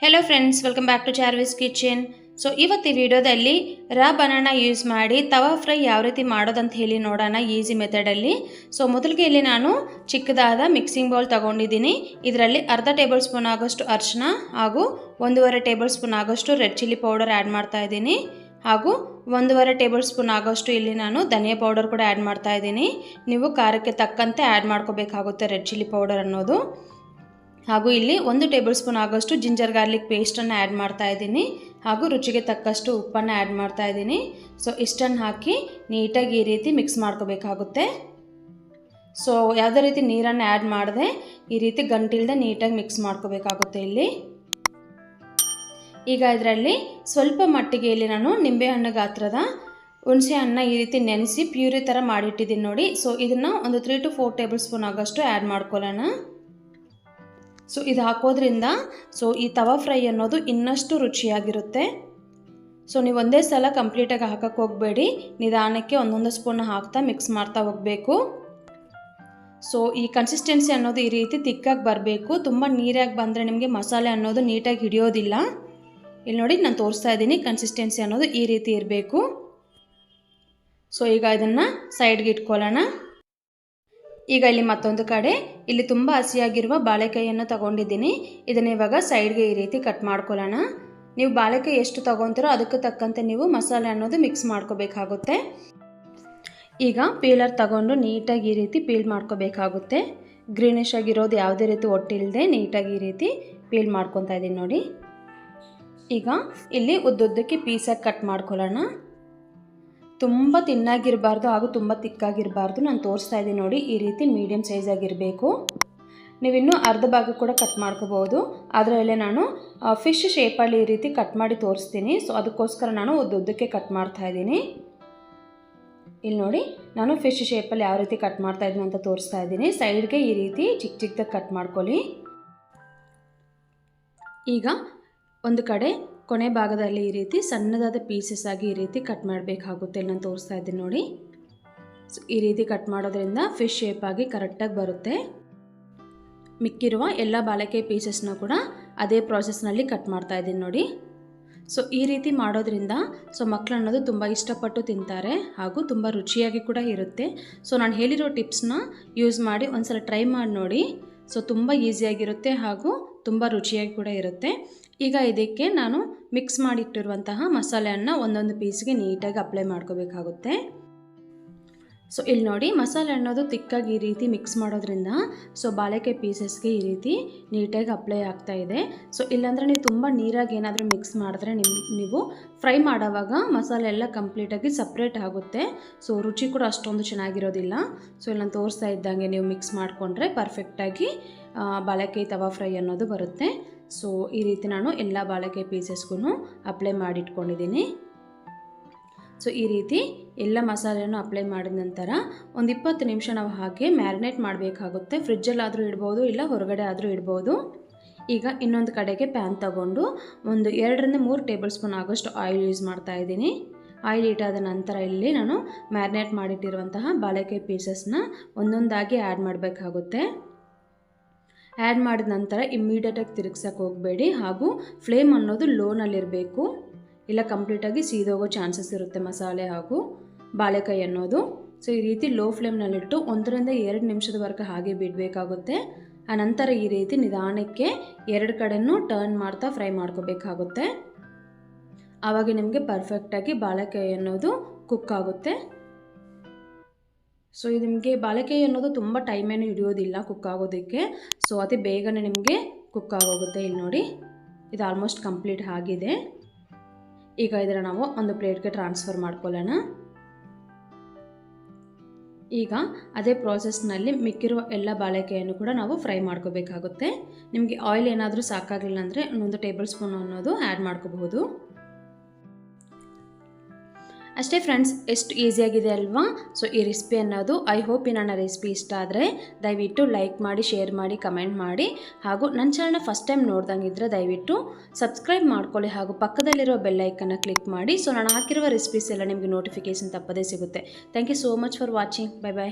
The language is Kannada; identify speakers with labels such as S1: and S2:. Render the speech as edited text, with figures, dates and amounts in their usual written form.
S1: Hello friends, welcome back to Charvi's kitchen. So ಇವತ್ತು ಈ ವಿಡಿಯೋದಲ್ಲಿ ರಾ ಬನಾನಾ ಯೂಸ್ ಮಾಡಿ ತವಾ ಫ್ರೈ ಯಾವ ರೀತಿ ಮಾಡೋದಂತ ಹೇಳಿ ನೋಡೋಣ ಈಸಿ ಮೆಥಡಲ್ಲಿ. ಸೊ ಮೊದಲಿಗೆ ಇಲ್ಲಿ ನಾನು ಚಿಕ್ಕದಾದ ಮಿಕ್ಸಿಂಗ್ ಬೌಲ್ ತೊಗೊಂಡಿದ್ದೀನಿ. ಇದರಲ್ಲಿ ಅರ್ಧ ಟೇಬಲ್ ಸ್ಪೂನ್ ಆಗೋಷ್ಟು ಅರಿಶಿನ ಹಾಗೂ 1.5 ಟೇಬಲ್ ಸ್ಪೂನ್ ಆಗೋಷ್ಟು ರೆಡ್ ಚಿಲ್ಲಿ ಪೌಡರ್ ಆ್ಯಡ್ ಮಾಡ್ತಾ ಇದ್ದೀನಿ. ಹಾಗೂ 1.5 ಟೇಬಲ್ ಸ್ಪೂನ್ ಆಗೋಷ್ಟು ಇಲ್ಲಿ ನಾನು ಧನಿಯಾ ಪೌಡರ್ ಕೂಡ ಆ್ಯಡ್ ಮಾಡ್ತಾ ಇದ್ದೀನಿ. ನೀವು ಖಾರಕ್ಕೆ ತಕ್ಕಂತೆ ಆ್ಯಡ್ ಮಾಡ್ಕೋಬೇಕಾಗುತ್ತೆ ರೆಡ್ ಚಿಲ್ಲಿ ಪೌಡರ್ ಅನ್ನೋದು. ಹಾಗೂ ಇಲ್ಲಿ 1 ಟೇಬಲ್ ಸ್ಪೂನ್ ಆಗೋಷ್ಟು ಜಿಂಜರ್ ಗಾರ್ಲಿಕ್ ಪೇಸ್ಟನ್ನು ಆ್ಯಡ್ ಮಾಡ್ತಾ ಇದ್ದೀನಿ. ಹಾಗೂ ರುಚಿಗೆ ತಕ್ಕಷ್ಟು ಉಪ್ಪನ್ನು ಆ್ಯಡ್ ಮಾಡ್ತಾ ಇದ್ದೀನಿ. ಸೊ ಇಷ್ಟನ್ನು ಹಾಕಿ ನೀಟಾಗಿ ಈ ರೀತಿ ಮಿಕ್ಸ್ ಮಾಡ್ಕೋಬೇಕಾಗುತ್ತೆ. ಸೊ ಯಾವುದೇ ರೀತಿ ನೀರನ್ನು ಆ್ಯಡ್ ಮಾಡದೆ ಈ ರೀತಿ ಗಂಟಿಲ್ದೆ ನೀಟಾಗಿ ಮಿಕ್ಸ್ ಮಾಡ್ಕೋಬೇಕಾಗುತ್ತೆ ಇಲ್ಲಿ. ಈಗ ಇದರಲ್ಲಿ ಸ್ವಲ್ಪ ಮಟ್ಟಿಗೆ ಇಲ್ಲಿ ನಾನು ನಿಂಬೆಹಣ್ಣು ಗಾತ್ರದ ಹುಣಸೆ ಹಣ್ಣು ಈ ರೀತಿ ನೆನೆಸಿ ಪ್ಯೂರಿ ಥರ ಮಾಡಿಟ್ಟಿದ್ದೀನಿ ನೋಡಿ. ಸೊ ಇದನ್ನು ಒಂದು 3 to 4 ಟೇಬಲ್ ಸ್ಪೂನ್ ಆಗೋಷ್ಟು ಆ್ಯಡ್ ಮಾಡ್ಕೊಳ್ಳೋಣ. ಸೊ ಇದು ಹಾಕೋದ್ರಿಂದ ಈ ತವಾ ಫ್ರೈ ಅನ್ನೋದು ಇನ್ನಷ್ಟು ರುಚಿಯಾಗಿರುತ್ತೆ. ಸೊ ನೀವು ಒಂದೇ ಸಲ ಕಂಪ್ಲೀಟಾಗಿ ಹಾಕಕ್ಕೆ ಹೋಗಬೇಡಿ, ನಿಧಾನಕ್ಕೆ ಒಂದೊಂದು ಸ್ಪೂನ್ ಹಾಕ್ತಾ ಮಿಕ್ಸ್ ಮಾಡ್ತಾ ಹೋಗಬೇಕು. ಸೊ ಈ ಕನ್ಸಿಸ್ಟೆನ್ಸಿ ಅನ್ನೋದು ಈ ರೀತಿ ತಿಕ್ಕಾಗಿ ಬರಬೇಕು. ತುಂಬ ನೀರಾಗಿ ಬಂದರೆ ನಿಮಗೆ ಮಸಾಲೆ ಅನ್ನೋದು ನೀಟಾಗಿ ಹಿಡಿಯೋದಿಲ್ಲ. ಇಲ್ಲಿ ನೋಡಿ ನಾನು ತೋರಿಸ್ತಾ ಇದ್ದೀನಿ, ಕನ್ಸಿಸ್ಟೆನ್ಸಿ ಅನ್ನೋದು ಈ ರೀತಿ ಇರಬೇಕು. ಸೊ ಈಗ ಇದನ್ನು ಸೈಡ್ಗೆ ಇಟ್ಕೊಳ್ಳೋಣ. ಈಗ ಇಲ್ಲಿ ಮತ್ತೊಂದು ಕಡೆ ಇಲ್ಲಿ ತುಂಬ ಹಸಿಯಾಗಿರುವ ಬಾಳೆಕಾಯಿಯನ್ನು ತಗೊಂಡಿದ್ದೀನಿ. ಇದನ್ನು ಇವಾಗ ಸೈಡ್ಗೆ ಈ ರೀತಿ ಕಟ್ ಮಾಡ್ಕೊಳ್ಳೋಣ. ನೀವು ಬಾಳೆಕಾಯಿ ಎಷ್ಟು ತೊಗೊತೀರೋ ಅದಕ್ಕೆ ತಕ್ಕಂತೆ ನೀವು ಮಸಾಲೆ ಅನ್ನೋದು ಮಿಕ್ಸ್ ಮಾಡ್ಕೋಬೇಕಾಗುತ್ತೆ. ಈಗ ಪೀಲರ್ ತಗೊಂಡು ನೀಟಾಗಿ ಈ ರೀತಿ ಪೀಲ್ ಮಾಡ್ಕೋಬೇಕಾಗುತ್ತೆ. ಗ್ರೀನಿಶ್ ಆಗಿರೋದು ಯಾವುದೇ ರೀತಿ ಒಟ್ಟಿಲ್ಲದೆ ನೀಟಾಗಿ ಈ ರೀತಿ ಪೀಲ್ ಮಾಡ್ಕೊತಾ ಇದ್ದೀನಿ ನೋಡಿ. ಈಗ ಇಲ್ಲಿ ಉದ್ದುದ್ದಕ್ಕೆ ಪೀಸಾಗಿ ಕಟ್ ಮಾಡ್ಕೊಳ್ಳೋಣ. ತುಂಬ ತಿನ್ನಾಗಿರಬಾರ್ದು ಹಾಗೂ ತುಂಬ ತಿಕ್ಕಾಗಿರಬಾರ್ದು. ನಾನು ತೋರಿಸ್ತಾ ಇದ್ದೀನಿ ನೋಡಿ, ಈ ರೀತಿ ಮೀಡಿಯಮ್ ಸೈಜಾಗಿರಬೇಕು. ನೀವಿನ್ನೂ ಅರ್ಧ ಭಾಗ ಕೂಡ ಕಟ್ ಮಾಡ್ಕೋಬೋದು. ಅದರಲ್ಲೇ ನಾನು ಫಿಶ್ ಶೇಪಲ್ಲಿ ಈ ರೀತಿ ಕಟ್ ಮಾಡಿ ತೋರಿಸ್ತೀನಿ. ಸೊ ಅದಕ್ಕೋಸ್ಕರ ನಾನು ಉದ್ದುದ್ದಕ್ಕೆ ಕಟ್ ಮಾಡ್ತಾ ಇದ್ದೀನಿ. ಇಲ್ಲಿ ನೋಡಿ, ನಾನು ಫಿಶ್ ಶೇಪಲ್ಲಿ ಯಾವ ರೀತಿ ಕಟ್ ಮಾಡ್ತಾ ಇದ್ದೀನಿ ಅಂತ ತೋರಿಸ್ತಾ ಇದ್ದೀನಿ. ಸೈಡ್ಗೆ ಈ ರೀತಿ ಚಿಕ್ಕ ಚಿಕ್ಕದಾಗಿ ಕಟ್ ಮಾಡ್ಕೊಳ್ಳಿ. ಈಗ ಒಂದು ಕಡೆ ಕೊನೆ ಭಾಗದಲ್ಲಿ ಈ ರೀತಿ ಸಣ್ಣದಾದ ಪೀಸಸ್ ಆಗಿ ಈ ರೀತಿ ಕಟ್ ಮಾಡಬೇಕಾಗುತ್ತೆ. ನಾನು ತೋರಿಸ್ತಾ ಇದ್ದೀನಿ ನೋಡಿ. ಸೊ ಈ ರೀತಿ ಕಟ್ ಮಾಡೋದ್ರಿಂದ ಫಿಶ್ ಶೇಪ್ ಆಗಿ ಕರೆಕ್ಟಾಗಿ ಬರುತ್ತೆ. ಮಿಕ್ಕಿರುವ ಎಲ್ಲ ಬಾಳೆಕಾಯಿ ಪೀಸಸ್ನ ಕೂಡ ಅದೇ ಪ್ರಾಸೆಸ್ನಲ್ಲಿ ಕಟ್ ಮಾಡ್ತಾ ಇದ್ದೀನಿ ನೋಡಿ. ಸೊ ಈ ರೀತಿ ಮಾಡೋದ್ರಿಂದ ಮಕ್ಕಳು ಅನ್ನೋದು ತುಂಬ ಇಷ್ಟಪಟ್ಟು ತಿಂತಾರೆ ಹಾಗೂ ತುಂಬ ರುಚಿಯಾಗಿ ಕೂಡ ಇರುತ್ತೆ. ಸೊ ನಾನು ಹೇಳಿರೋ ಟಿಪ್ಸ್ನ ಯೂಸ್ ಮಾಡಿ ಒಂದ್ಸಲ ಟ್ರೈ ಮಾಡಿ ನೋಡಿ. ಸೊ ತುಂಬ ಈಸಿಯಾಗಿರುತ್ತೆ ಹಾಗೂ ತುಂಬ ರುಚಿಯಾಗಿ ಕೂಡ ಇರುತ್ತೆ. ಈಗ ಇದಕ್ಕೆ ನಾನು ಮಿಕ್ಸ್ ಮಾಡಿಟ್ಟಿರುವಂತಹ ಮಸಾಲೆಯನ್ನು ಒಂದೊಂದು ಪೀಸ್ಗೆ ನೀಟಾಗಿ ಅಪ್ಲೈ ಮಾಡ್ಕೋಬೇಕಾಗುತ್ತೆ. ಸೊ ಇಲ್ಲಿ ನೋಡಿ, ಮಸಾಲೆ ಅನ್ನೋದು ತಿಕ್ಕಾಗಿ ಈ ರೀತಿ ಮಿಕ್ಸ್ ಮಾಡೋದ್ರಿಂದ ಬಾಳೆಕಾಯಿ ಪೀಸಸ್ಗೆ ಈ ರೀತಿ ನೀಟಾಗಿ ಅಪ್ಲೈ ಆಗ್ತಾ ಇದೆ. ಸೊ ಇಲ್ಲಾಂದರೆ ನೀವು ತುಂಬ ನೀರಾಗಿ ಏನಾದರೂ ಮಿಕ್ಸ್ ಮಾಡಿದ್ರೆ ನೀವು ಫ್ರೈ ಮಾಡೋವಾಗ ಮಸಾಲೆ ಎಲ್ಲ ಕಂಪ್ಲೀಟಾಗಿ ಸಪ್ರೇಟ್ ಆಗುತ್ತೆ. ಸೊ ರುಚಿ ಕೂಡ ಅಷ್ಟೊಂದು ಚೆನ್ನಾಗಿರೋದಿಲ್ಲ. ಸೊ ಇಲ್ಲಿ ನಾನು ತೋರಿಸ್ತಾ ಇದ್ದಂಗೆ ನೀವು ಮಿಕ್ಸ್ ಮಾಡಿಕೊಂಡ್ರೆ ಪರ್ಫೆಕ್ಟಾಗಿ ಬಾಳೆಕಾಯಿ ತವಾ ಫ್ರೈ ಅನ್ನೋದು ಬರುತ್ತೆ. ಸೊ ಈ ರೀತಿ ನಾನು ಎಲ್ಲ ಬಾಳೆಕಾಯಿ ಪೀಸಸ್ಗೂ ಅಪ್ಲೈ ಮಾಡಿಟ್ಕೊಂಡಿದ್ದೀನಿ. ಸೊ ಈ ರೀತಿ ಎಲ್ಲ ಮಸಾಲೆಯನ್ನು ಅಪ್ಲೈ ಮಾಡಿದ ನಂತರ ಒಂದು 20 ನಿಮಿಷ ನಾವು ಹಾಗೆ ಮ್ಯಾರಿನೇಟ್ ಮಾಡಬೇಕಾಗುತ್ತೆ. ಫ್ರಿಜ್ಜಲ್ಲಾದರೂ ಇಡ್ಬೋದು, ಇಲ್ಲ ಹೊರಗಡೆ ಆದರೂ ಇಡ್ಬೋದು. ಈಗ ಇನ್ನೊಂದು ಕಡೆಗೆ ಪ್ಯಾನ್ ತಗೊಂಡು ಒಂದು 2 ರಿಂದ 3 ಟೇಬಲ್ ಸ್ಪೂನ್ ಆಗೋಷ್ಟು ಆಯಿಲ್ ಯೂಸ್ ಮಾಡ್ತಾ ಇದ್ದೀನಿ. ಆಯಿಲ್ ಇಟ್ಟಾದ ನಂತರ ಇಲ್ಲಿ ನಾನು ಮ್ಯಾರಿನೇಟ್ ಮಾಡಿಟ್ಟಿರುವಂತಹ ಬಾಳೆಕಾಯಿ ಪೀಸಸ್ನ ಒಂದೊಂದಾಗಿ ಆ್ಯಡ್ ಮಾಡಬೇಕಾಗುತ್ತೆ. ಆ್ಯಡ್ ಮಾಡಿದ ನಂತರ ಇಮ್ಮಿಡಿಯೇಟಾಗಿ ತಿರುಗ್ಸಕ್ಕೆ ಹೋಗಬೇಡಿ ಹಾಗೂ ಫ್ಲೇಮ್ ಅನ್ನೋದು ಲೋನಲ್ಲಿರಬೇಕು, ಇಲ್ಲ ಕಂಪ್ಲೀಟಾಗಿ ಸೀದೋಗೋ ಚಾನ್ಸಸ್ ಇರುತ್ತೆ ಮಸಾಲೆ ಹಾಗೂ ಬಾಳೆಕಾಯಿ ಅನ್ನೋದು. ಸೊ ಈ ರೀತಿ ಲೋ ಫ್ಲೇಮ್ನಲ್ಲಿಟ್ಟು 1 ರಿಂದ 2 ನಿಮಿಷದವರೆಗೆ ಹಾಗೆ ಬಿಡಬೇಕಾಗುತ್ತೆ. ಆನಂತರ ಈ ರೀತಿ ನಿಧಾನಕ್ಕೆ 2 ಕಡೆನೂ ಟರ್ನ್ ಮಾಡ್ತಾ ಫ್ರೈ ಮಾಡ್ಕೋಬೇಕಾಗುತ್ತೆ. ಆವಾಗ ನಿಮಗೆ ಪರ್ಫೆಕ್ಟಾಗಿ ಬಾಳೆಕಾಯಿ ಅನ್ನೋದು ಕುಕ್ ಆಗುತ್ತೆ. ಸೊ ಇದು ನಿಮಗೆ ಬಾಳೆಕಾಯಿ ಅನ್ನೋದು ತುಂಬ ಟೈಮೇನು ಹಿಡಿಯೋದಿಲ್ಲ ಕುಕ್ ಆಗೋದಕ್ಕೆ. ಸೊ ಅತಿ ಬೇಗನೆ ನಿಮಗೆ ಕುಕ್ ಆಗೋಗುತ್ತೆ. ಇಲ್ಲಿ ನೋಡಿ, ಇದು ಆಲ್ಮೋಸ್ಟ್ ಕಂಪ್ಲೀಟ್ ಆಗಿದೆ. ಈಗ ಇದನ್ನು ನಾವು ಒಂದು ಪ್ಲೇಟ್ಗೆ ಟ್ರಾನ್ಸ್ಫರ್ ಮಾಡ್ಕೊಳ್ಳೋಣ. ಈಗ ಅದೇ ಪ್ರಾಸೆಸ್ನಲ್ಲಿ ಮಿಕ್ಕಿರುವ ಎಲ್ಲ ಬಾಳೆಕಾಯಿಯನ್ನು ಕೂಡ ನಾವು ಫ್ರೈ ಮಾಡ್ಕೋಬೇಕಾಗುತ್ತೆ. ನಿಮಗೆ ಆಯಿಲ್ ಏನಾದರೂ ಸಾಕಾಗಲಿಲ್ಲ ಅಂದರೆ ಇನ್ನೊಂದು ಟೇಬಲ್ ಸ್ಪೂನ್ ಅನ್ನೋದು ಆ್ಯಡ್ ಮಾಡ್ಕೋಬಹುದು. ಅಷ್ಟೇ ಫ್ರೆಂಡ್ಸ್, ಎಷ್ಟು ಈಸಿಯಾಗಿದೆ ಅಲ್ವಾ? ಸೊ ಈ ರೆಸಿಪಿ ಅನ್ನೋದು ಐ ಹೋಪ್ ಈ ನನ್ನ ರೆಸಿಪಿ ಇಷ್ಟ ಆದರೆ ದಯವಿಟ್ಟು ಲೈಕ್ ಮಾಡಿ, ಶೇರ್ ಮಾಡಿ, ಕಮೆಂಟ್ ಮಾಡಿ. ಹಾಗೂ ನನ್ನ ಚಾನಲ್ನ ಫಸ್ಟ್ ಟೈಮ್ ನೋಡ್ದಂಗಿದ್ರೆ ದಯವಿಟ್ಟು ಸಬ್ಸ್ಕ್ರೈಬ್ ಮಾಡ್ಕೊಳ್ಳಿ ಹಾಗೂ ಪಕ್ಕದಲ್ಲಿರೋ ಬೆಲ್ ಐಕನ್ನ ಕ್ಲಿಕ್ ಮಾಡಿ. ಸೊ ನಾನು ಹಾಕಿರುವ ರೆಸಿಪೀಸ್ ಎಲ್ಲ ನಿಮಗೆ ನೋಟಿಫಿಕೇಷನ್ ತಪ್ಪದೇ ಸಿಗುತ್ತೆ. Thank you so much for watching. Bye bye.